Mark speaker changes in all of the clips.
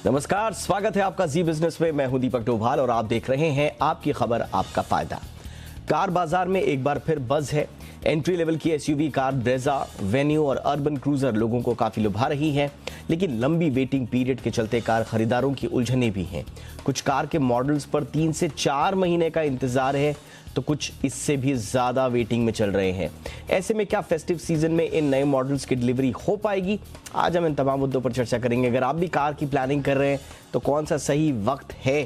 Speaker 1: नमस्कार, स्वागत है आपका जी बिजनेस में। मैं हूं दीपक डोभाल और आप देख रहे हैं आपकी खबर आपका फायदा। कार बाजार में एक बार फिर बज है। एंट्री लेवल की एसयूवी कार ब्रेजा, वेन्यू और अर्बन क्रूजर लोगों को काफी लुभा रही है, लेकिन लंबी वेटिंग पीरियड के चलते कार खरीदारों की उलझने भी हैं। कुछ कार के मॉडल्स पर 3 से 4 महीने का इंतजार है, तो कुछ इससे भी ज्यादा वेटिंग में चल रहे हैं। ऐसे में क्या फेस्टिव सीजन में इन नए मॉडल्स की डिलीवरी हो पाएगी? आज हम इन तमाम मुद्दों पर चर्चा करेंगे। अगर आप भी कार की प्लानिंग कर रहे हैं तो कौन सा सही वक्त है?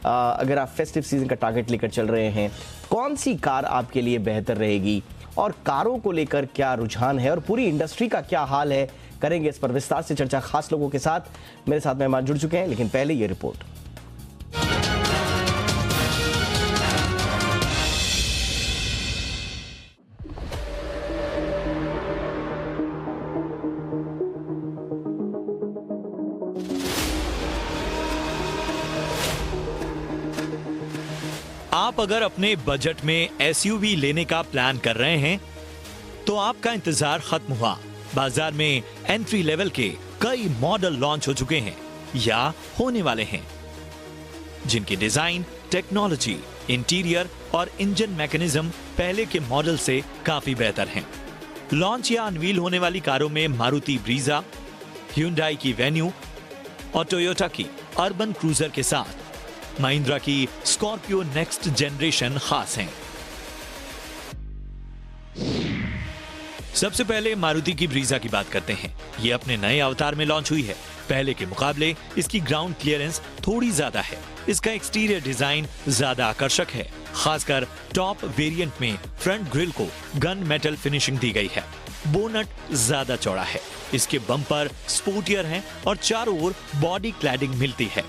Speaker 1: अगर आप फेस्टिव सीजन का टारगेट लेकर चल रहे हैं, कौन सी कार आपके लिए बेहतर रहेगी और कारों को लेकर क्या रुझान है और पूरी इंडस्ट्री का क्या हाल है, करेंगे इस पर विस्तार से चर्चा खास लोगों के साथ। मेरे साथ मेहमान जुड़ चुके हैं, लेकिन पहले ये रिपोर्ट।
Speaker 2: आप अगर अपने बजट में एसयूवी लेने का प्लान कर रहे हैं तो आपका इंतजार खत्म हुआ। बाजार में एंट्री लेवल के कई मॉडल लॉन्च हो चुके हैं या होने वाले हैं, जिनकी डिजाइन, टेक्नोलॉजी, इंटीरियर और इंजन मैकेनिज्म पहले के मॉडल से काफी बेहतर हैं। लॉन्च या अनवील होने वाली कारों में मारुति ब्रीजा, ह्यूंडई की वेन्यू और टोयोटा की अर्बन क्रूजर के साथ महिंद्रा की स्कॉर्पियो नेक्स्ट जनरेशन खास हैं। सबसे पहले मारुति की ब्रीजा की बात करते हैं। ये अपने नए अवतार में लॉन्च हुई है। पहले के मुकाबले इसकी ग्राउंड क्लियरेंस थोड़ी ज्यादा है। इसका एक्सटीरियर डिजाइन ज्यादा आकर्षक है। खासकर टॉप वेरिएंट में फ्रंट ग्रिल को गन मेटल फिनिशिंग दी गई है। बोनट ज्यादा चौड़ा है। इसके बम्पर स्पोर्टियर हैं और चारों ओर बॉडी क्लैडिंग मिलती है।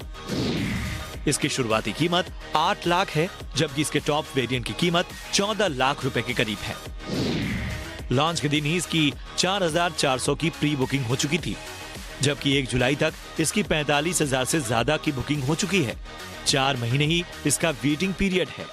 Speaker 2: इसकी शुरुआती कीमत 8 लाख है, जबकि इसके टॉप वेरिएंट की कीमत 14 लाख रुपए के करीब है। लॉन्च के दिन ही इसकी 4,400 की प्री बुकिंग हो चुकी थी, जबकि 1 जुलाई तक इसकी 45,000 से ज्यादा की बुकिंग हो चुकी है। 4 महीने ही इसका वेटिंग पीरियड है।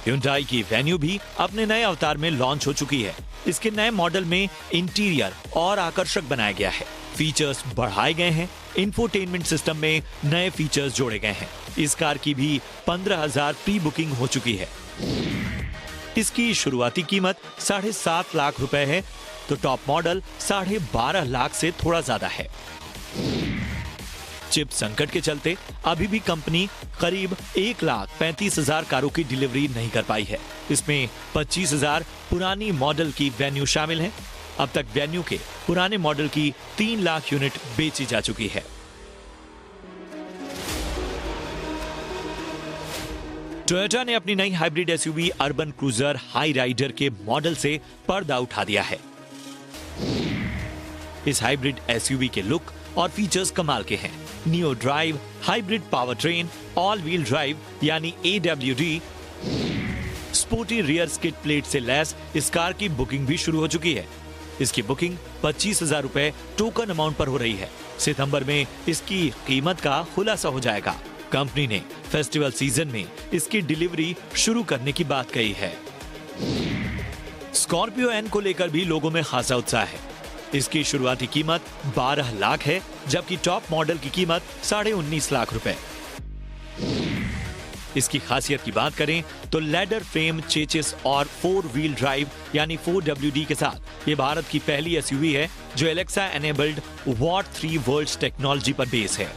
Speaker 2: ह्यूंडई की वेन्यू भी अपने नए अवतार में लॉन्च हो चुकी है। इसके नए मॉडल में इंटीरियर और आकर्षक बनाया गया है। फीचर्स बढ़ाए गए हैं। इंफोटेनमेंट सिस्टम में नए फीचर्स जोड़े गए हैं। इस कार की भी 15,000 प्री बुकिंग हो चुकी है। इसकी शुरुआती कीमत 7.5 लाख रुपए है, तो टॉप मॉडल 12.5 लाख से थोड़ा ज्यादा है। चिप संकट के चलते अभी भी कंपनी करीब 1,35,000 कारों की डिलीवरी नहीं कर पाई है। इसमें 25,000 पुरानी मॉडल की वेन्यू शामिल है। अब तक वेन्यू के पुराने मॉडल की 3 लाख यूनिट बेची जा चुकी है। टोयोटा ने अपनी नई hybrid SUV Urban Cruiser Hyryder के मॉडल से पर्दा उठा दिया है। इस हाइब्रिड एसयूवी के लुक और फीचर्स कमाल के हैं। Neo Drive, hybrid power train, all wheel drive यानी AWD, sporty rear skid plate से लैस इस कार की बुकिंग भी शुरू हो चुकी है। इसकी बुकिंग 25,000 रुपए टोकन अमाउंट पर हो रही है। सितंबर में इसकी कीमत का खुलासा हो जाएगा। कंपनी ने फेस्टिवल सीजन में इसकी डिलीवरी शुरू करने की बात कही है। स्कॉर्पियो एन को लेकर भी लोगों में खासा उत्साह है। इसकी शुरुआती कीमत 12 लाख है, जबकि टॉप मॉडल की कीमत 19.5 लाख रुपए। इसकी खासियत की बात करें तो लेडर फ्रेम चेसिस और 4 व्हील ड्राइव यानी 4WD के साथ ये भारत की पहली एसयूवी है जो Alexa enabled what 3 words technology पर बेस है।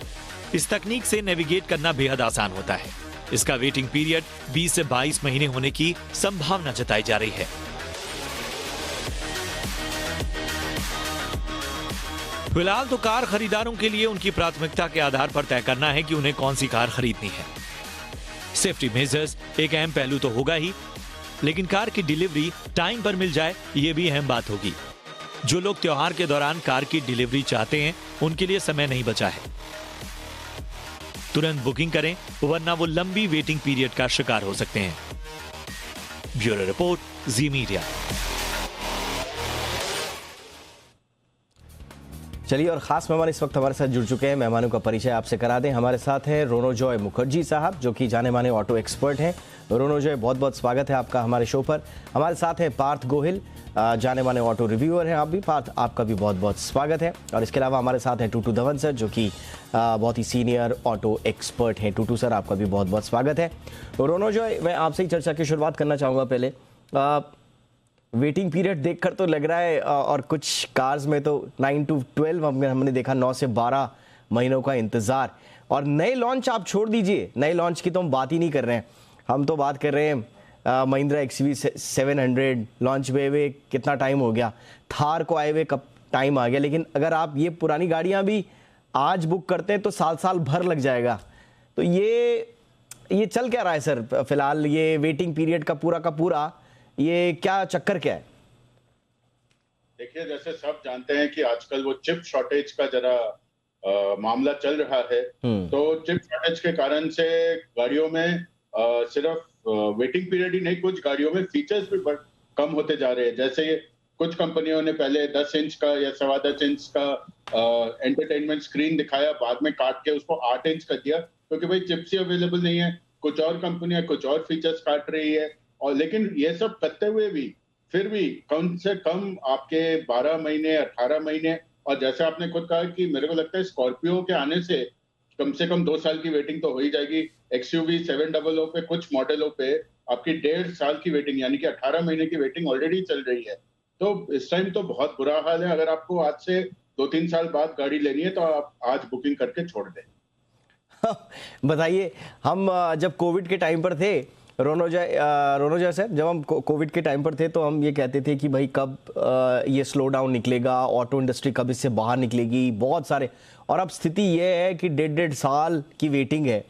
Speaker 2: इस तकनीक से नेविगेट करना बेहद आसान होता है। इसका वेटिंग पीरियड 20 से 22 महीने होने की संभावना जताई जा रही है। फिलहाल तो कार खरीदारों के लिए उनकी प्राथमिकता के आधार पर तय करना है कि उन्हें कौन सी कार खरीदनी है। सेफ्टी मेजर्स एक अहम पहलू तो होगा ही, लेकिन कार की डिलीवरी टाइम पर मिल जाए ये भी अहम बात होगी। जो लोग त्योहार के दौरान कार की डिलीवरी चाहते हैं उनके लिए समय नहीं बचा है। तुरंत बुकिंग करें, वरना वो लंबी वेटिंग पीरियड का शिकार हो सकते हैं। ब्यूरो रिपोर्ट, जी मीडिया।
Speaker 1: चलिए, और ख़ास मेहमान इस वक्त हमारे साथ जुड़ चुके हैं। मेहमानों का परिचय आपसे करा दें। हमारे साथ हैं रोनोजॉय मुखर्जी साहब, जो कि जाने माने ऑटो एक्सपर्ट हैं। रोनोजॉय, बहुत बहुत स्वागत है आपका हमारे शो पर। हमारे साथ हैं पार्थ गोहिल, जाने माने ऑटो रिव्यूअर हैं। आप भी पार्थ, आपका भी बहुत बहुत स्वागत है। और इसके अलावा हमारे साथ हैं टूटू धवन सर, जो कि बहुत ही सीनियर ऑटो एक्सपर्ट हैं। टूटू सर, आपका भी बहुत बहुत स्वागत है। रोनोजॉय, मैं आपसे ही चर्चा की शुरुआत करना चाहूँगा। पहले वेटिंग पीरियड देखकर तो लग रहा है, और कुछ कार्स में तो 9 to 12 हमने देखा, 9 से 12 महीनों का इंतज़ार। और नए लॉन्च आप छोड़ दीजिए, नए लॉन्च की तो हम बात ही नहीं कर रहे हैं। हम तो बात कर रहे हैं महिंद्रा XUV 700 लॉन्च हुए कितना टाइम हो गया, थार को आए हुए कब टाइम आ गया। लेकिन अगर आप ये पुरानी गाड़ियाँ भी आज बुक करते हैं तो साल भर लग जाएगा। तो ये चल क्या रहा है सर फिलहाल, ये वेटिंग पीरियड का पूरा ये क्या चक्कर क्या है?
Speaker 3: देखिए, जैसे सब जानते हैं कि आजकल वो चिप शॉर्टेज का जरा मामला चल रहा है। तो चिप शॉर्टेज के कारण से गाड़ियों में सिर्फ वेटिंग पीरियड ही नहीं, कुछ गाड़ियों में फीचर्स भी कम होते जा रहे हैं। जैसे कुछ कंपनियों ने पहले 10 इंच का या 10.25 इंच का एंटरटेनमेंट स्क्रीन दिखाया, बाद में काट के उसको 8 इंच कर दिया, क्योंकि भाई चिप्स ही अवेलेबल नहीं है। कुछ और कंपनियां कुछ और फीचर्स काट रही है। और लेकिन ये सब करते हुए भी फिर भी कम से कम आपके 12 महीने 18 महीने, और जैसे आपने खुद कहा कि मेरे को लगता है स्कॉर्पियो के आने से कम 2 साल की वेटिंग तो हो ही जाएगी। XUV 700 पे कुछ मॉडलों पे आपकी 1.5 साल की वेटिंग, यानी कि 18 महीने की वेटिंग ऑलरेडी चल रही है। तो इस टाइम तो बहुत बुरा हाल है। अगर आपको आज से 2-3 साल बाद गाड़ी लेनी है तो आप आज बुकिंग करके छोड़ दें।
Speaker 1: बताइए, हम जब कोविड के टाइम पर थे, रोनोजॉय सर, जब हम कोविड के टाइम पर थे तो हम ये कहते थे कि भाई कब ये स्लो डाउन निकलेगा, ऑटो इंडस्ट्री कब इससे बाहर निकलेगी, बहुत सारे। और अब स्थिति ये है कि 1.5 साल की वेटिंग है।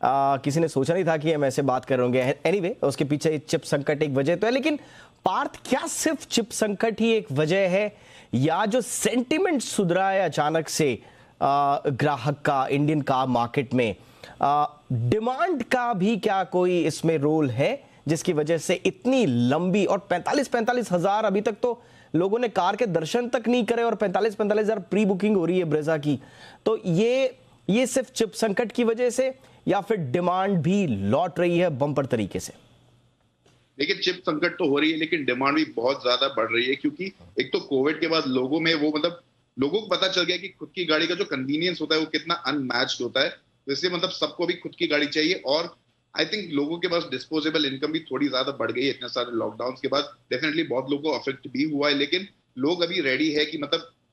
Speaker 1: किसी ने सोचा नहीं था कि हम ऐसे बात कर रहे होंगे। एनीवे, उसके पीछे चिप संकट एक वजह तो है। लेकिन पार्थ, क्या सिर्फ चिप संकट ही एक वजह है, या जो सेंटिमेंट सुधरा है अचानक से ग्राहक का इंडियन कार मार्केट में, डिमांड का भी क्या कोई इसमें रोल है, जिसकी वजह से इतनी लंबी, और 45 हज़ार अभी तक तो लोगों ने कार के दर्शन तक नहीं करे, और 45 हज़ार प्री बुकिंग हो रही है ब्रेजा की। तो ये सिर्फ चिप संकट की वजह से, या फिर डिमांड भी लौट रही है बम्पर तरीके से?
Speaker 4: देखिए, चिप संकट तो हो रही है, लेकिन डिमांड भी बहुत ज्यादा बढ़ रही है। क्योंकि एक तो कोविड के बाद लोगों में वो लोगों को पता चल गया कि खुद की गाड़ी का जो कन्वीनियंस होता है वो कितना अनमैच्ड होता है। तो इसलिए सबको भी खुद की गाड़ी चाहिए। और आई थिंक लोगों के पास डिस्पोजेबल इनकम भी थोड़ी ज्यादा बढ़ गई है इतने सारे लॉकडाउन के बाद। डेफिनेटली बहुत लोगों को अफेक्ट भी हुआ है, लेकिन लोग अभी रेडी है कि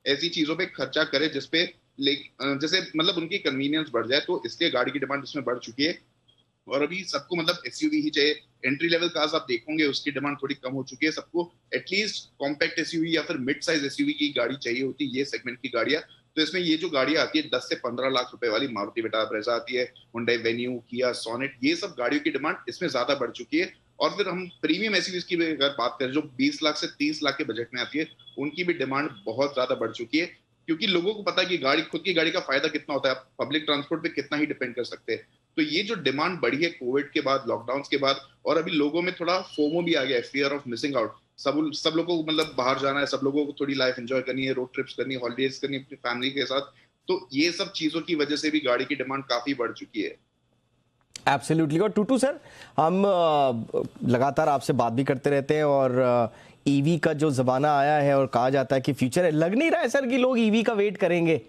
Speaker 4: ऐसी चीजों पे खर्चा करे जिसपे जैसे उनकी कन्वीनियंस बढ़ जाए। तो इसलिए गाड़ी की डिमांड इसमें बढ़ चुकी है। और अभी सबको SUV ही चाहिए। एंट्री लेवल कार्स आप देखोगे उसकी डिमांड थोड़ी कम हो चुकी है। सबको एटलीस्ट कॉम्पैक्ट SUV या फिर मिड साइज SUV की गाड़ी चाहिए होती है, ये सेगमेंट की गाड़ियां। तो इसमें ये जो गाड़ियां आती है 10 से 15 लाख रुपए वाली, मारुति विटारा ब्रेजा आती है, हुंडई वेन्यू, किया सोनेट, ये सब गाड़ियों की डिमांड इसमें ज्यादा बढ़ चुकी है। और फिर हम प्रीमियम SUVs की अगर बात करें जो 20 लाख से 30 लाख के बजट में आती है, उनकी भी डिमांड बहुत ज्यादा बढ़ चुकी है। क्योंकि लोगों को पता है कि खुद की गाड़ी का फायदा कितना होता है, आप पब्लिक ट्रांसपोर्ट पे कितना ही डिपेंड कर सकते हैं। तो ये जो डिमांड बढ़ी है कोविड के बाद, लॉकडाउन के बाद, और अभी लोगों में थोड़ा फोमो भी आ गया है, फियर ऑफ मिसिंग आउट। सब लोगों को बाहर जाना है, सब लोगों को थोड़ी लाइफ एंजॉय करनी है, रोड ट्रिप्स करनी है, हॉलीडेज करनी है अपनी फैमिली के साथ। तो ये सब चीजों की वजह से भी गाड़ी की डिमांड काफी बढ़ चुकी है।
Speaker 1: एब्सोल्युटली। और टूटू सर, हम लगातार आपसे बात भी करते रहते हैं, और ईवी का जो ज़माना आया है और कहा जाता है कि फ्यूचर है, लग नहीं रहा है सर कि लोग ईवी का वेट करेंगे।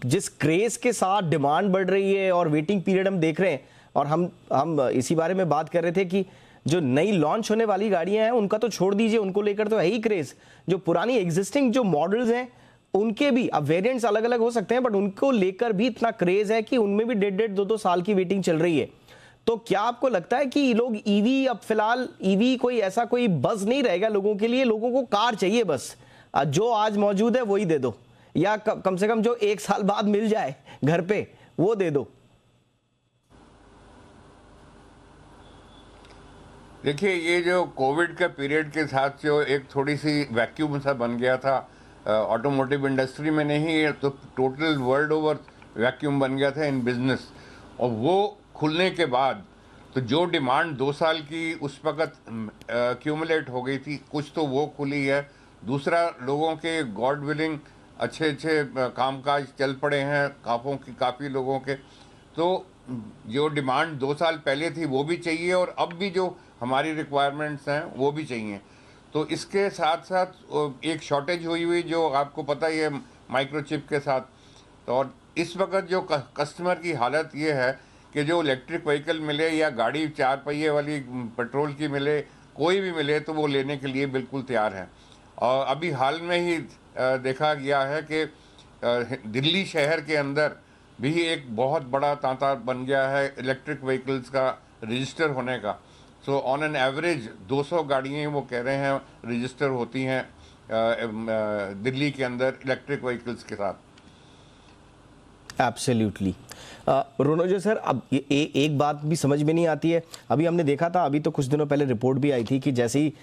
Speaker 1: जिस क्रेज के साथ डिमांड बढ़ रही है और वेटिंग पीरियड हम देख रहे हैं, और हम इसी बारे में बात कर रहे थे कि जो नई लॉन्च होने वाली गाड़ियां हैं उनका तो छोड़ दीजिए, उनको लेकर तो है ही क्रेज। जो पुरानी एग्जिस्टिंग जो मॉडल्स हैं उनके भी, अब वेरिएंट्स अलग अलग हो सकते हैं, बट उनको लेकर भी इतना क्रेज है कि उनमें भी 1.5-2 साल की वेटिंग चल रही है। तो क्या आपको लगता है कि लोग ईवी, अब फिलहाल ईवी कोई ऐसा कोई बज़ नहीं रहेगा लोगों के लिए? लोगों को कार चाहिए, बस जो आज मौजूद है वही दे दो, या कम से कम जो 1 साल बाद मिल जाए घर पे वो दे दो।
Speaker 5: देखिए, ये जो कोविड के पीरियड के साथ जो एक थोड़ी सी वैक्यूम सा बन गया था ऑटोमोटिव इंडस्ट्री में, नहीं तो टोटल वर्ल्ड ओवर वैक्यूम बन गया था इन बिजनेस। और वो खुलने के बाद तो जो डिमांड 2 साल की उस वक़्त एक्यूमुलेट हो गई थी, कुछ तो वो खुली है, दूसरा, लोगों के गॉड विलिंग अच्छे अच्छे कामकाज चल पड़े हैं काफ़ी लोगों के। तो जो डिमांड 2 साल पहले थी वो भी चाहिए और अब भी जो हमारी रिक्वायरमेंट्स हैं वो भी चाहिए। तो इसके साथ साथ एक शॉर्टेज हुई जो आपको पता ही है माइक्रोचिप के साथ। तो और इस वक्त जो कस्टमर की हालत ये है कि जो इलेक्ट्रिक व्हीकल मिले या गाड़ी 4 पहिए वाली पेट्रोल की मिले, कोई भी मिले तो वो लेने के लिए बिल्कुल तैयार हैं। और अभी हाल में ही देखा गया है कि दिल्ली शहर के अंदर भी एक बहुत बड़ा तांता बन गया है इलेक्ट्रिक व्हीकल्स का रजिस्टर होने का। सो ऑन एन एवरेज 200 गाड़ियाँ वो कह रहे हैं रजिस्टर होती हैं दिल्ली के अंदर इलेक्ट्रिक व्हीकल्स के साथ।
Speaker 1: एब्सोल्युटली। रोनोजय सर, अब एक बात भी समझ में नहीं आती है। अभी हमने देखा था, अभी तो कुछ दिनों पहले रिपोर्ट भी आई थी कि जैसे ही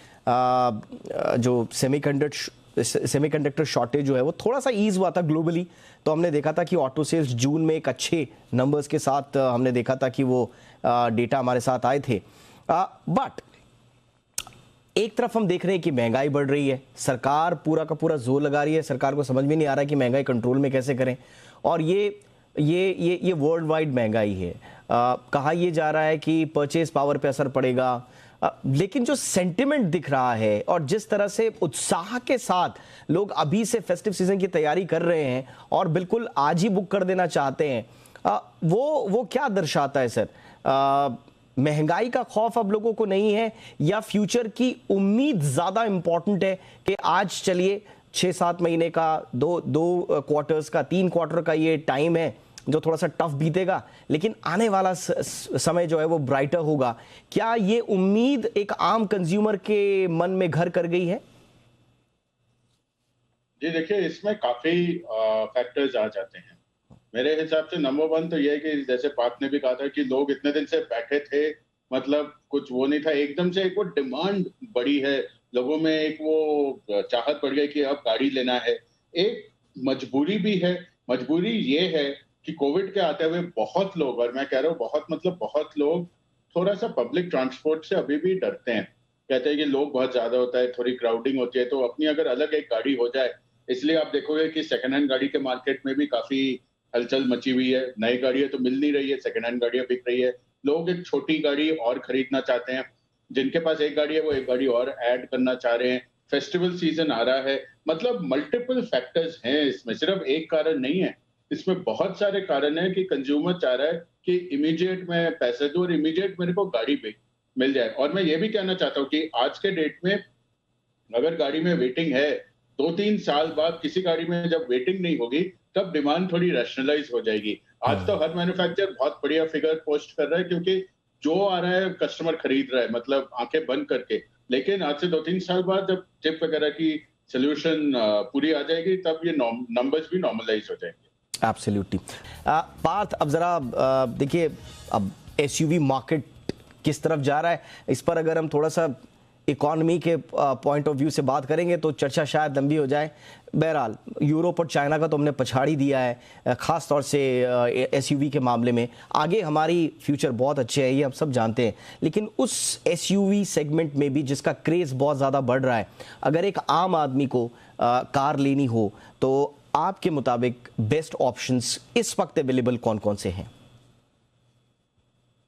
Speaker 1: जो सेमीकंडक्टर शॉर्टेज जो है वो थोड़ा सा ईज हुआ था ग्लोबली, तो हमने देखा था कि ऑटो सेल्स जून में एक अच्छे नंबर्स के साथ हमने देखा था कि वो डेटा हमारे साथ आए थे। बट एक तरफ हम देख रहे हैं कि महंगाई बढ़ रही है, सरकार पूरा का पूरा जोर लगा रही है, सरकार को समझ में नहीं आ रहा है कि महंगाई कंट्रोल में कैसे करें। और ये वर्ल्ड वाइड महंगाई है। कहा यह जा रहा है कि परचेज पावर पे असर पड़ेगा, लेकिन जो सेंटिमेंट दिख रहा है और जिस तरह से उत्साह के साथ लोग अभी से फेस्टिव सीजन की तैयारी कर रहे हैं और बिल्कुल आज ही बुक कर देना चाहते हैं, वो क्या दर्शाता है सर? महंगाई का खौफ अब लोगों को नहीं है या फ्यूचर की उम्मीद ज्यादा इंपॉर्टेंट है कि आज चलिए 6-7 महीने का, दो क्वार्टर्स का, 3 क्वार्टर का ये टाइम है जो थोड़ा सा टफ बीतेगा, लेकिन आने वाला समय जो है वो ब्राइटर होगा। क्या ये उम्मीद एक आम कंज्यूमर के मन में घर कर गई है?
Speaker 3: जी देखिए, इसमें काफी फैक्टर्स आ जाते हैं। मेरे हिसाब से नंबर 1 तो ये है कि जैसे पार्थ ने भी कहा था कि लोग इतने दिन से बैठे थे, मतलब कुछ वो नहीं था, एकदम से एक वो डिमांड बढ़ी है लोगों में, एक वो चाहत बढ़ गई कि अब गाड़ी लेना है। एक मजबूरी भी है। मजबूरी ये है कि कोविड के आते हुए बहुत लोग, और मैं कह रहा हूँ बहुत मतलब बहुत लोग, थोड़ा सा पब्लिक ट्रांसपोर्ट से अभी भी डरते हैं। कहते हैं कि लोग बहुत ज्यादा होता है, थोड़ी क्राउडिंग होती है, तो अपनी अगर अलग एक गाड़ी हो जाए। इसलिए आप देखोगे कि सेकंड हैंड गाड़ी के मार्केट में भी काफी हलचल मची हुई है। नई गाड़ियां तो मिल नहीं रही है, सेकंड हैंड गाड़ियां बिक रही है। लोग एक छोटी गाड़ी और खरीदना चाहते हैं। जिनके पास एक गाड़ी है वो एक गाड़ी और ऐड करना चाह रहे हैं। फेस्टिवल सीजन आ रहा है, मतलब मल्टीपल फैक्टर्स हैं इसमें, सिर्फ एक कारण नहीं है। इसमें बहुत सारे कारण हैं कि कंज्यूमर चाह रहा है कि इमीडिएट मैं पैसे दूं और इमीडिएट मेरे को गाड़ी भी मिल जाए। और मैं ये भी कहना चाहता हूँ कि आज के डेट में अगर गाड़ी में वेटिंग है, 2-3 साल बाद किसी गाड़ी में जब वेटिंग नहीं होगी तब डिमांड थोड़ी रैशनलाइज हो जाएगी। आज तो हर मैन्युफैक्चरर बहुत बढ़िया फिगर पोस्ट कर रहा है, क्योंकि जो आ रहा है कस्टमर खरीद रहा है, मतलब आंखें बंद करके। लेकिन आज से 2-3 साल बाद जब चिप वगैरह की सोल्यूशन पूरी आ जाएगी तब ये नंबर्स भी नॉर्मलाइज हो जाएंगे।
Speaker 1: एब्सोल्युटली। पार्थ, अब जरा देखिए, अब एसयूवी मार्केट किस तरफ जा रहा है, इस पर अगर हम थोड़ा सा इकोनॉमी के पॉइंट ऑफ व्यू से बात करेंगे तो चर्चा शायद लंबी हो जाए। बहरहाल यूरोप और चाइना का तो हमने पछाड़ी दिया है, ख़ास तौर से एसयूवी के मामले में। आगे हमारी फ्यूचर बहुत अच्छे है, ये हम सब जानते हैं, लेकिन उस एसयूवी सेगमेंट में भी जिसका क्रेज़ बहुत ज़्यादा बढ़ रहा है, अगर एक आम आदमी को कार लेनी हो तो आपके मुताबिक बेस्ट ऑप्शंस इस वक्त अवेलेबल कौन कौन से हैं?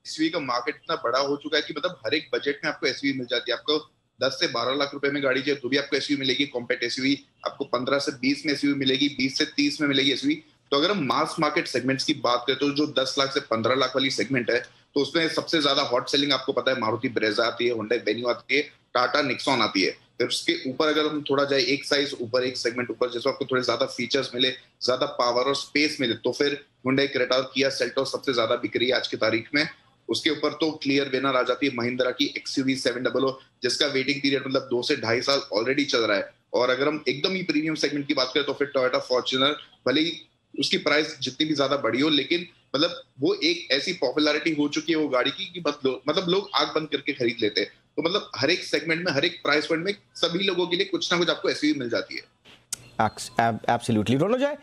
Speaker 4: एसयूवी का मार्केट इतना बड़ा हो चुका है कि मतलब हर एक बजट में आपको एसयूवी मिल जाती है। आपको 10 से 12 लाख रुपए में गाड़ी चाहिए तो भी आपको एसयूवी मिलेगी, कॉम्पैक्ट एसयूवी। आपको 15 से 20 में एसयूवी मिलेगी, 20 से 30 में मिलेगी एसयूवी। तो अगर हम मास मार्केट सेगमेंट्स की बात करें तो जो 10 लाख से 15 लाख वाली सेगमेंट है, तो उसमें सबसे ज्यादा हॉट सेलिंग आपको पता है मारुति ब्रेजा आती है, हुंडई वेन्यू आती है, टाटा निक्सॉन आती है। फिर उसके ऊपर अगर हम थोड़ा जाए एक साइज ऊपर, एक सेगमेंट ऊपर, जिसमें आपको थोड़े ज्यादा फीचर्स मिले, ज्यादा पावर और स्पेस मिले, तो फिर हुंडई क्रेटा और किया सेल्टोस सबसे ज्यादा बिक रही है आज की तारीख में। उसके ऊपर तो क्लियर विनर आ जाती है महिंद्रा की XUV 700, जिसका वेटिंग पीरियड मतलब 2 से 2.5 साल ऑलरेडी चल रहा है। और अगर हम एकदम ही प्रीमियम सेगमेंट की बात करें तो फिर टोयोटा फॉर्च्यूनर, भले ही उसकी प्राइस जितनी भी ज्यादा बढ़ी हो, लेकिन मतलब वो एक ऐसी पॉपुलैरिटी हो चुकी है वो गाड़ी की कि मतलब लोग आंख बंद करके खरीद लेते हैं। तो मतलब हर एक सेगमेंट में, हर एक प्राइस पॉइंट में सभी लोगों के लिए कुछ ना कुछ आपको SUV मिल जाती है।
Speaker 1: एब्सोल्युटली। रोनोजय,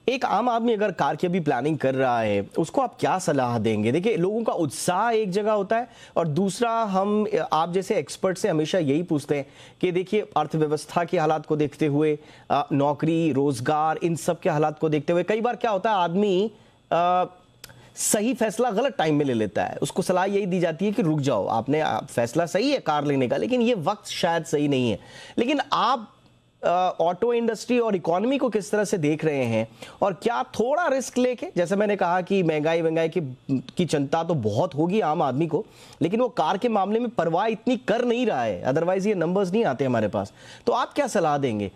Speaker 1: एक आम आदमी अगर कार की अभी प्लानिंग कर रहा है, उसको आप क्या सलाह देंगे? देखिए, लोगों का उत्साह एक जगह होता है और दूसरा, हम आप जैसे एक्सपर्ट से हमेशा यही पूछते हैं कि देखिए, अर्थव्यवस्था के हालात को देखते हुए, नौकरी, रोजगार, इन सब के हालात को देखते हुए कई बार क्या होता है, आदमी सही फैसला गलत टाइम में ले लेता है। उसको सलाह यही दी जाती है कि रुक जाओ, आपने फैसला सही है कार लेने का, लेकिन ये वक्त शायद सही नहीं है। लेकिन आप ऑटो इंडस्ट्री और इकोनॉमी को किस तरह से देख रहे हैं, और क्या थोड़ा रिस्क लेके, जैसे मैंने कहा कि महंगाई की चिंता तो बहुत होगी आम आदमी को, लेकिन वो कार के मामले में परवाह इतनी कर नहीं रहा है, अदरवाइज ये नंबर्स नहीं आते हमारे पास। तो आप क्या सलाह देंगे?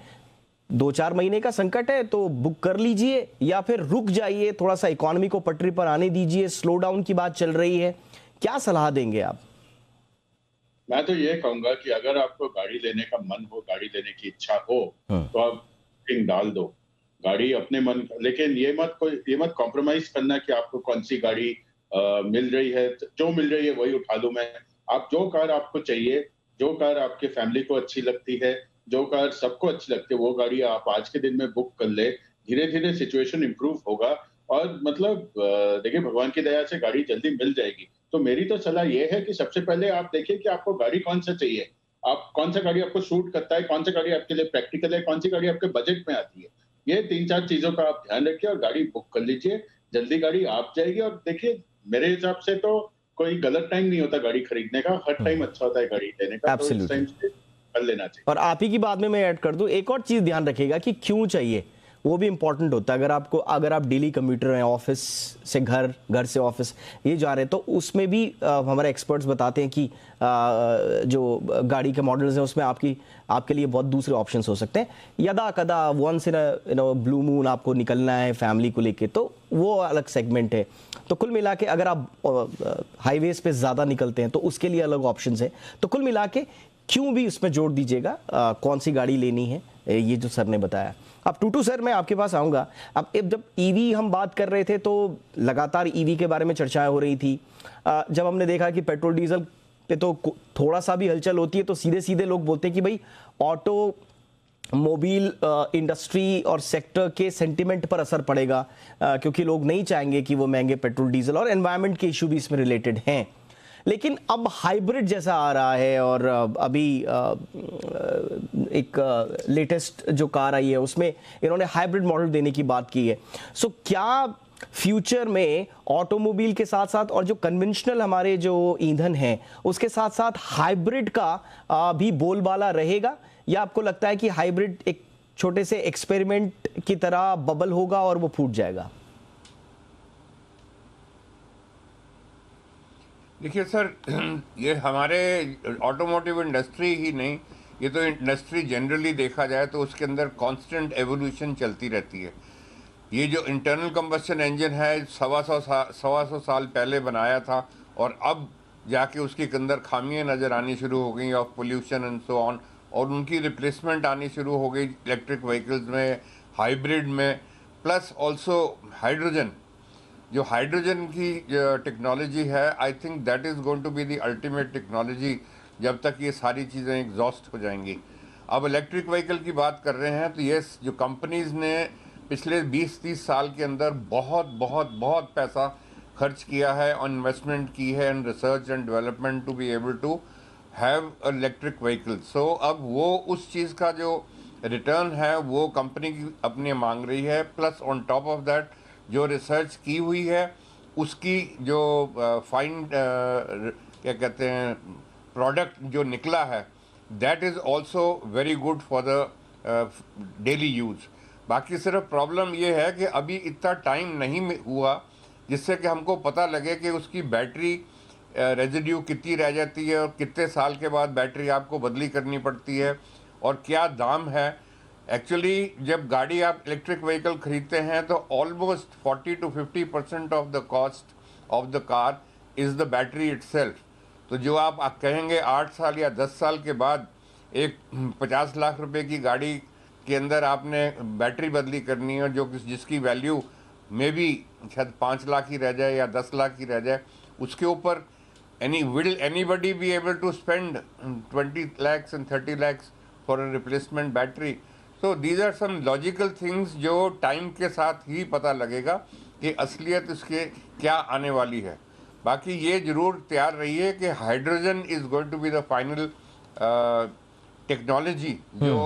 Speaker 1: 2-4 महीने का संकट है तो बुक कर लीजिए, या फिर रुक जाइए, थोड़ा सा इकोनॉमी को पटरी पर आने दीजिए, स्लो डाउन की बात चल रही है, क्या सलाह देंगे आप?
Speaker 3: मैं तो ये कहूंगा कि अगर आपको गाड़ी लेने का मन हो, गाड़ी लेने की इच्छा हो, तो आप बुकिंग डाल दो गाड़ी अपने मन, लेकिन ये मत कॉम्प्रोमाइज करना कि आपको कौन सी गाड़ी मिल रही है, जो मिल रही है वही उठा लूं मैं। आप जो कार आपको चाहिए, जो कार आपके फैमिली को अच्छी लगती है, जो कार सबको अच्छी लगती है, वो गाड़ी आप आज के दिन में बुक कर ले। धीरे धीरे सिचुएशन इंप्रूव होगा और मतलब देखिए, भगवान की दया से गाड़ी जल्दी मिल जाएगी। तो मेरी तो सलाह ये है कि सबसे पहले आप देखिए कि आपको गाड़ी कौन सा चाहिए, आप कौन सा गाड़ी आपको सूट करता है, कौन सा गाड़ी आपके लिए प्रैक्टिकल है, कौन सी गाड़ी आपके बजट में आती है। ये 3-4 चीजों का आप ध्यान रखिए और गाड़ी बुक कर लीजिए, जल्दी गाड़ी आप जाएगी। और देखिए, मेरे हिसाब से तो कोई गलत टाइम नहीं होता गाड़ी खरीदने का, हर टाइम अच्छा होता है गाड़ी लेने का, तो इस टाइम से कर लेना चाहिए।
Speaker 1: और आप ही की बात में मैं ऐड कर दूं, एक और चीज ध्यान रखिएगा कि क्यों चाहिए, वो भी इंपॉर्टेंट होता है। अगर आप डेली कम्यूटर हैं, ऑफिस से घर, घर से ऑफिस ये जा रहे हैं, तो उसमें भी हमारे एक्सपर्ट्स बताते हैं कि जो गाड़ी के मॉडल्स हैं उसमें आपके लिए बहुत दूसरे ऑप्शंस हो सकते हैं। यदा कदा वंस इन ब्लू मून आपको निकलना है फैमिली को लेके, तो वो अलग सेगमेंट है। तो कुल मिला के अगर आप हाईवेज पे ज़्यादा निकलते हैं तो उसके लिए अलग ऑप्शंस हैं। तो कुल मिला के क्यों भी उसमें जोड़ दीजिएगा कौन सी गाड़ी लेनी है, ये जो सर ने बताया। अब टूटू सर, मैं आपके पास आऊँगा। अब जब ईवी हम बात कर रहे थे तो लगातार ईवी के बारे में चर्चाएं हो रही थी। जब हमने देखा कि पेट्रोल डीजल पे तो थोड़ा सा भी हलचल होती है तो सीधे सीधे लोग बोलते हैं कि भाई ऑटो मोबाइल इंडस्ट्री और सेक्टर के सेंटिमेंट पर असर पड़ेगा, क्योंकि लोग नहीं चाहेंगे कि वो महंगे पेट्रोल डीजल, और एनवायरनमेंट के इशू भी इसमें रिलेटेड हैं। लेकिन अब हाइब्रिड जैसा आ रहा है, और अभी एक लेटेस्ट जो कार आई है उसमें इन्होंने हाइब्रिड मॉडल देने की बात की है। सो क्या फ्यूचर में ऑटोमोबाइल के साथ साथ और जो कन्वेंशनल हमारे जो ईंधन हैं उसके साथ साथ हाइब्रिड का भी बोलबाला रहेगा, या आपको लगता है कि हाइब्रिड एक छोटे से एक्सपेरिमेंट की तरह बबल होगा और वो फूट जाएगा?
Speaker 5: देखिए सर, ये हमारे ऑटोमोटिव इंडस्ट्री ही नहीं, ये तो इंडस्ट्री जनरली देखा जाए तो उसके अंदर कांस्टेंट एवोल्यूशन चलती रहती है। ये जो इंटरनल कंबस्शन इंजन है 125 साल पहले बनाया था, और अब जाके उसके अंदर खामियां नज़र आनी शुरू हो गई of pollution and so on, और उनकी रिप्लेसमेंट आनी शुरू हो गई इलेक्ट्रिक व्हीकल्स में, हाइब्रिड में, प्लस ऑल्सो हाइड्रोजन। जो हाइड्रोजन की टेक्नोलॉजी है, I think that is going to be the ultimate technology जब तक ये सारी चीज़ें एग्जॉस्ट हो जाएंगी। अब इलेक्ट्रिक व्हीकल की बात कर रहे हैं तो ये जो कंपनीज़ ने पिछले 20-30 साल के अंदर बहुत पैसा खर्च किया है और इन्वेस्टमेंट की है in research and development to be able to have electric vehicle. So अब वो उस चीज़ का जो रिटर्न है वो कंपनी की अपने मांग रही है, plus on top of that जो रिसर्च की हुई है उसकी जो फाइन क्या कहते हैं प्रोडक्ट जो निकला है, that is also very good for the daily use. बाकी सिर्फ प्रॉब्लम ये है कि अभी इतना टाइम नहीं हुआ जिससे कि हमको पता लगे कि उसकी बैटरी रेजिड्यू कितनी रह जाती है और कितने साल के बाद बैटरी आपको बदली करनी पड़ती है और क्या दाम है। एक्चुअली जब गाड़ी आप इलेक्ट्रिक व्हीकल खरीदते हैं तो almost 40 to 50% of the cost of the car is the battery itself. तो जो आप कहेंगे 8 साल या 10 साल के बाद एक 50 लाख रुपए की गाड़ी के अंदर आपने बैटरी बदली करनी है, जो जिसकी वैल्यू मे बी शायद 5 लाख ही रह जाए या 10 लाख ही रह जाए, उसके ऊपर will anybody be able to spend 20 lakhs and 30 lakhs for a replacement battery? So these are some logical things जो टाइम के साथ ही पता लगेगा कि असलियत इसके क्या आने वाली है। बाकी ये जरूर तैयार रहिए कि hydrogen is going to be the final technology जो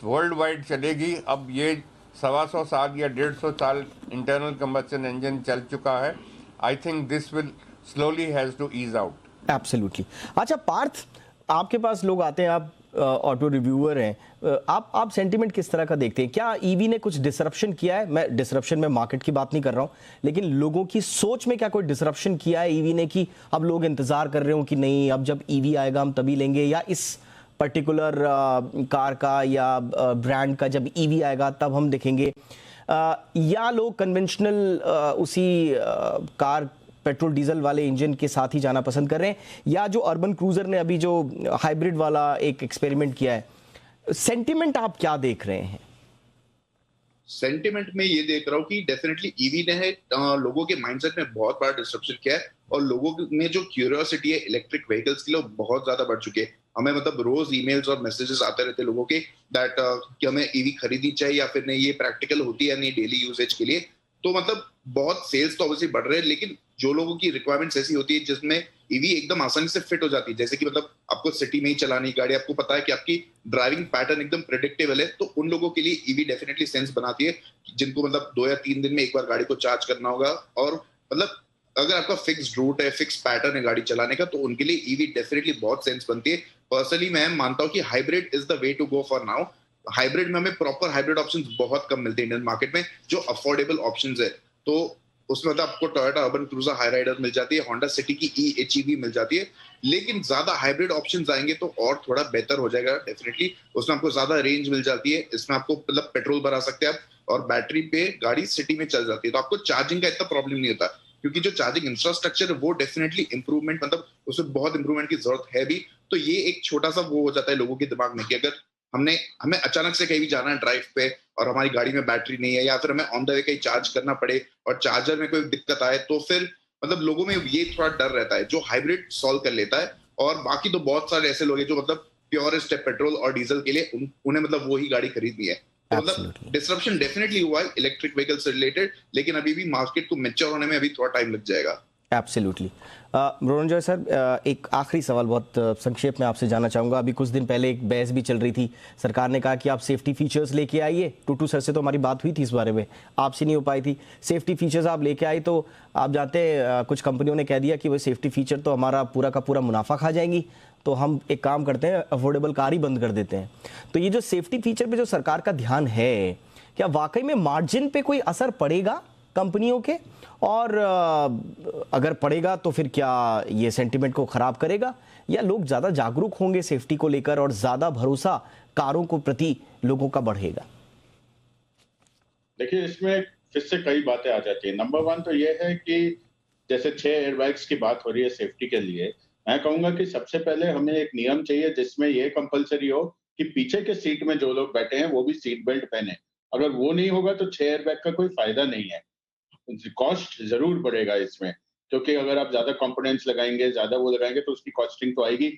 Speaker 5: वर्ल्ड वाइड चलेगी। अब ये 125 साल या 150 साल इंटरनल कंबस्शन इंजन चल चुका है। I think this will slowly has to ease out.
Speaker 1: Absolutely. अच्छा पार्थ, आपके पास लोग आते हैं, आप ऑटो रिव्यूअर हैं, आप सेंटीमेंट किस तरह का देखते हैं? क्या ईवी ने कुछ डिसरप्शन किया है? मैं डिसरप्शन में मार्केट की बात नहीं कर रहा हूं, लेकिन लोगों की सोच में क्या कोई डिसरप्शन किया है ईवी ने कि अब लोग इंतजार कर रहे हो कि नहीं अब जब ईवी आएगा हम तभी लेंगे, या इस पर्टिकुलर कार का या ब्रांड का जब ईवी आएगा तब हम देखेंगे, या लोग कन्वेंशनल उसी कार पेट्रोल डीजल वाले इंजन के साथ ही जाना पसंद कर रहे हैं, या जो अर्बन क्रूजर ने अभी जो हाइब्रिड वाला एक एक्सपेरिमेंट किया है? सेंटिमेंट आप क्या देख रहे हैं?
Speaker 4: सेंटिमेंट में ये देख रहा हूँ कि डेफिनेटली ईवी ने लोगों के माइंडसेट में बहुत बड़ा डिस्ट्रप्शन किया है, और लोगों में जो क्यूरियोसिटी है इलेक्ट्रिक व्हीकल्स के लिए बहुत ज्यादा बढ़ चुके हैं। हमें मतलब रोज ईमेल्स और मैसेजेस आते रहते लोगों के दैट कि हमें ईवी खरीदनी चाहिए या फिर नहीं, ये प्रैक्टिकल होती है नहीं डेली यूसेज के लिए। तो मतलब बहुत सेल्स तो ऑब्वियसली बढ़ रहे हैं, लेकिन जो लोगों की रिक्वायरमेंट्स ऐसी होती है जिसमें ईवी एकदम आसानी से फिट हो जाती है, जैसे कि मतलब आपको सिटी में ही चलानी गाड़ी, आपको पता है कि आपकी ड्राइविंग पैटर्न एकदम प्रेडिक्टेबल है, तो उन लोगों के लिए ईवी डेफिनेटली सेंस बनाती है, जिनको मतलब 2 या 3 दिन में एक बार गाड़ी को चार्ज करना होगा, और मतलब अगर आपका फिक्स्ड रूट है, फिक्स पैटर्न है गाड़ी चलाने का, तो उनके लिए ईवी डेफिनेटली बहुत सेंस बनती है। पर्सनली मैं मानता हूँ कि hybrid is the way to go for now. Hybrid में हमें प्रॉपर हाइब्रिड ऑप्शंस बहुत कम मिलते हैं इंडियन मार्केट में, जो अफोर्डेबल ऑप्शंस है। तो उसमें मतलब आपको Toyota Urban Cruiser Hyryder मिल जाती है, होंडा सिटी की EHEV मिल जाती है, लेकिन ज्यादा हाइब्रिड ऑप्शंस आएंगे तो और थोड़ा बेहतर हो जाएगा डेफिनेटली। उसमें आपको ज्यादा रेंज मिल जाती है, इसमें आपको मतलब पेट्रोल भरा सकते हैं आप, और बैटरी पे गाड़ी सिटी में चल जाती है, तो आपको चार्जिंग का इतना प्रॉब्लम नहीं होता, क्योंकि जो चार्जिंग इंफ्रास्ट्रक्चर है वो डेफिनेटली इंप्रूवमेंट, मतलब उसमें बहुत इंप्रूवमेंट की जरूरत है भी। तो ये एक छोटा सा वो हो जाता है लोगों के दिमाग में कि अगर हमें अचानक से कहीं भी जाना है ड्राइव पे और हमारी गाड़ी में बैटरी नहीं है, या फिर हमें ऑन द वे कहीं चार्ज करना पड़े और चार्जर में कोई दिक्कत आए, तो फिर मतलब लोगों में ये थोड़ा डर रहता है, जो हाइब्रिड सॉल्व कर लेता है। और बाकी तो बहुत सारे ऐसे लोग हैं जो मतलब प्योरेस्ट है पेट्रोल और डीजल के लिए, उन्हें मतलब वो ही गाड़ी खरीदनी है। तो मतलब डिसरप्शन डेफिनेटली हुआ है इलेक्ट्रिक व्हीकल से रिलेटेड, लेकिन अभी भी मार्केट को मैच्योर होने में अभी थोड़ा टाइम लग जाएगा।
Speaker 1: एब्सोल्युटली। रोनजॉय सर, एक आखिरी सवाल बहुत संक्षेप में आपसे जानना चाहूँगा। अभी कुछ दिन पहले एक बहस भी चल रही थी, सरकार ने कहा कि आप सेफ्टी फीचर्स लेके आइए। टूटू सर से तो हमारी बात हुई थी इस बारे में, आपसे नहीं हो पाई थी। सेफ्टी फीचर्स आप लेके आई तो आप जानते हैं कुछ कंपनियों ने कह दिया कि वो सेफ्टी फीचर तो हमारा पूरा का पूरा मुनाफा खा जाएंगी, तो हम एक काम करते हैं अफोर्डेबल कार ही बंद कर देते हैं। तो ये जो सेफ्टी फीचर पे जो सरकार का ध्यान है, क्या वाकई में मार्जिन पे कोई असर पड़ेगा कंपनियों के? और अगर पड़ेगा तो फिर क्या ये सेंटिमेंट को खराब करेगा, या लोग ज्यादा जागरूक होंगे सेफ्टी को लेकर और ज्यादा भरोसा कारों को प्रति लोगों का बढ़ेगा?
Speaker 3: देखिए, इसमें फिर से कई बातें आ जाती है। नंबर 1 तो ये है कि जैसे 6 एयरबैग्स की बात हो रही है सेफ्टी के लिए, मैं कहूंगा कि सबसे पहले हमें एक नियम चाहिए जिसमें यह कंपलसरी हो कि पीछे के सीट में जो लोग बैठे हैं वो भी सीट बेल्ट पहने। अगर वो नहीं होगा तो 6 एयरबैग का कोई फायदा नहीं है। कॉस्ट जरूर बढ़ेगा इसमें, क्योंकि अगर आप ज्यादा कंपोनेंट्स लगाएंगे, ज्यादा वो लगाएंगे तो उसकी कॉस्टिंग तो आएगी।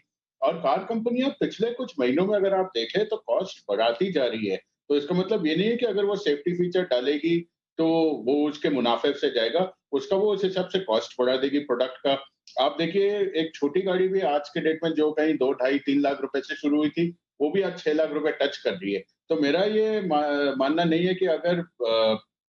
Speaker 3: और कार कंपनियां पिछले कुछ महीनों में अगर आप देखें तो कॉस्ट बढ़ाती जा रही है। तो इसका मतलब ये नहीं है कि अगर वो सेफ्टी फीचर डालेगी तो वो उसके मुनाफे से जाएगा, उसका वो उस हिसाब से कॉस्ट बढ़ा देगी प्रोडक्ट का। आप देखिए, एक छोटी गाड़ी भी आज के डेट में जो कहीं 2, 2.5, 3 लाख रुपए से शुरू हुई थी, वो भी आज 6 लाख रुपए टच कर रही है। तो मेरा ये मानना नहीं है कि अगर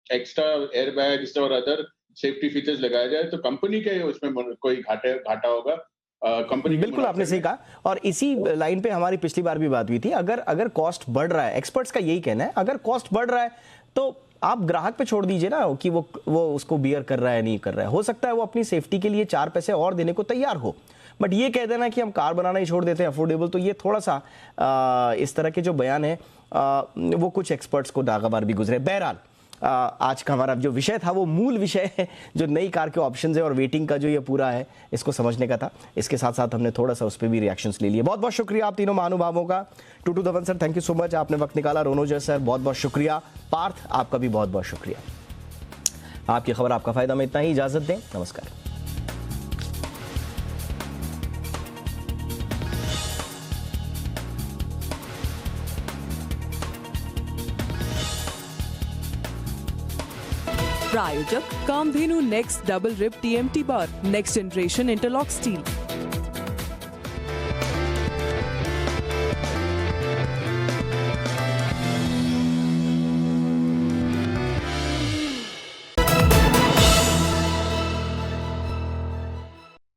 Speaker 3: एक्स्ट्रा एयरबैग्स और अदर सेफ्टी फीचर्स लगाया जाए तो कंपनी के उसमें कोई घाटा होगा। कंपनी
Speaker 1: बिल्कुल आपने सही कहा, और इसी लाइन पे हमारी पिछली बार भी बात हुई थी। अगर कॉस्ट बढ़ रहा है, एक्सपर्ट्स का यही कहना है, अगर कॉस्ट बढ़ रहा है तो आप ग्राहक पे छोड़ दीजिए ना कि वो उसको बियर कर रहा है नहीं कर रहा है। हो सकता है वो अपनी सेफ्टी के लिए 4 पैसे और देने को तैयार हो, बट ये कह देना कि हम कार बनाना ही छोड़ देते हैं अफोर्डेबल, तो ये थोड़ा सा इस तरह के जो बयान है वो कुछ एक्सपर्ट्स को दागाबार भी गुजरे। बहरहाल आज का हमारा जो विषय था वो मूल विषय है, जो नई कार के ऑप्शंस है और वेटिंग का जो ये पूरा है इसको समझने का था। इसके साथ साथ हमने थोड़ा सा उस पर भी रिएक्शंस ले लिए। बहुत बहुत शुक्रिया आप तीनों महानुभावों का। Tutu Dhawan sir, thank you so much, आपने वक्त निकाला। रोनोजय सर, बहुत बहुत शुक्रिया। पार्थ, आपका भी बहुत बहुत शुक्रिया। आपकी खबर आपका फायदा में इतना ही, इजाजत दें, नमस्कार।
Speaker 6: प्रायोजक Kamdhenu next double rib TMT bar, next generation interlock steel.